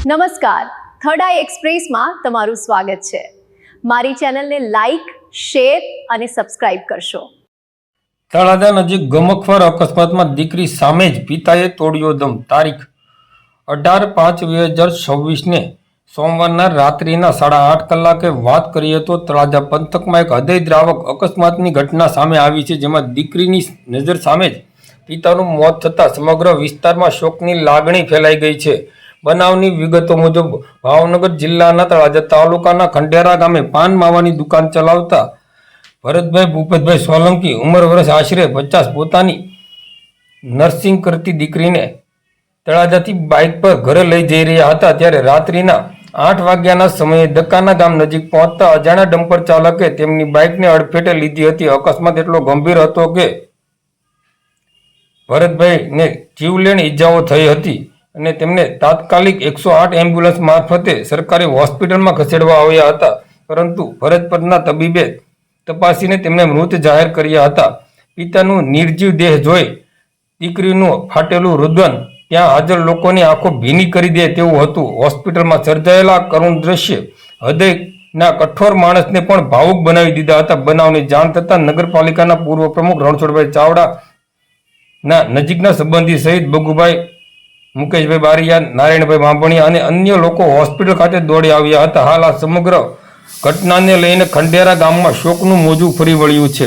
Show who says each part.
Speaker 1: નમસ્કાર, થર્ડ આઈ એક્સપ્રેસમાં તમારું સ્વાગત છે। મારી ચેનલને લાઈક, શેર અને સબસ્ક્રાઇબ કરશો।
Speaker 2: તળાજા નજીક ગમખ્વાર અકસ્માતમાં દીકરી સામે જ પિતાએ તોડ્યો દમ। તારીખ 18/5/2026 સોમવારના રાત્રિના 8:30 કલાકે વાત કરીએ તો તળાજા પંથકમાં એક હૃદયદ્રાવક અકસ્માતની ઘટના સામે આવી છે, જેમાં દીકરીની નજર સામે જ પિતાનું મોત થતાં સમગ્ર વિસ્તારમાં શોકની લાગણી ફેલાઈ ગઈ છે। બનાવની વિગતો મુજબ ભાવનગર જિલ્લાના તળાજા તાલુકાના ખંડેરા ગામે પાન માવાની દુકાન ચલાવતા ભરતભાઈ ભૂપતભાઈ સોલંકી ઉંમર વર્ષ આશરે 50 પોતાની નર્સિંગ કરતી દીકરીને તળાજાથી બાઇક પર ઘરે લઈ જઈ રહ્યા હતા, ત્યારે રાત્રિના 8 વાગ્યાના સમયે દકાના ગામ નજીક પહોંચતા અજાણ્યા ડમ્પર ચાલકે તેમની બાઇકને અડફેટે લીધી હતી। અકસ્માત એટલો ગંભીર હતો કે ભરતભાઈને જીવલેણ ઈજાઓ થઈ હતી અને તેમને તાત્કાલિક 108 એમ્બ્યુલન્સ મારફતે સરકારી હોસ્પિટલમાં ખસેડવા આવ્યા હતા, પરંતુ ફરજ પરના તબીબે તપાસીને તેમને મૃત જાહેર કર્યા હતા। પિતાનું નિર્જીવ દેહ જોઈ દીકરીનું ફાટેલું રુદન ત્યાં હાજર લોકોની આંખો ભીની કરી દે તેવું હતું। હોસ્પિટલમાં સર્જાયેલા કરુણ દ્રશ્ય હૃદયના કઠોર માણસને પણ ભાવુક બનાવી દીધા હતા। બનાવની જાણ થતાં નગરપાલિકાના પૂર્વ પ્રમુખ રણછોડભાઈ ચાવડાના નજીકના સંબંધી સહિત બગુભાઈ, મુકેશભાઈ બારિયા, નારાયણભાઈ બાંભણિયા અને અન્ય લોકો હોસ્પિટલ ખાતે દોડી આવ્યા હતા। હાલ આ સમગ્ર ઘટનાને લઈને ખંડેરા ગામમાં શોકનું મોજું ફરી વળ્યું છે।